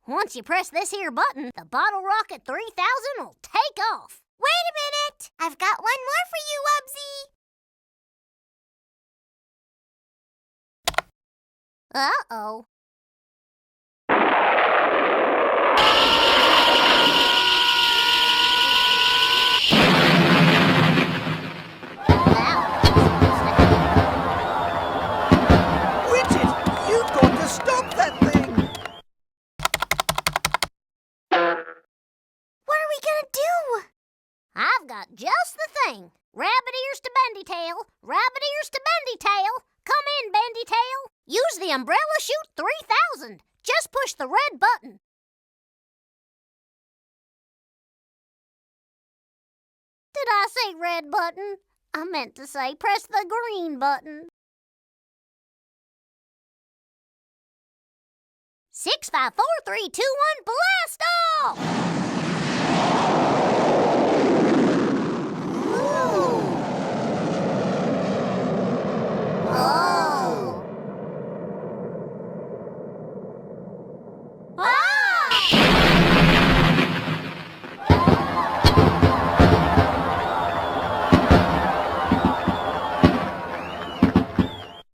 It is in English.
Once you press this here button, the Bottle Rocket 3000 will take off. Wait a minute! I've got one more for you, Wubbzy! Uh-oh. Widget, you've got to stop that thing! What are we gonna do? I've got just the thing. Rabbit ears to Bendy Tail, rabbit ears to Bendy Tail. Come in, Bendy Tail. Use the Umbrella Chute 3000. Just push the red button. Did I say red button? I meant to say press the green button. 6, 5, 4, 3, 2, 1, blast off!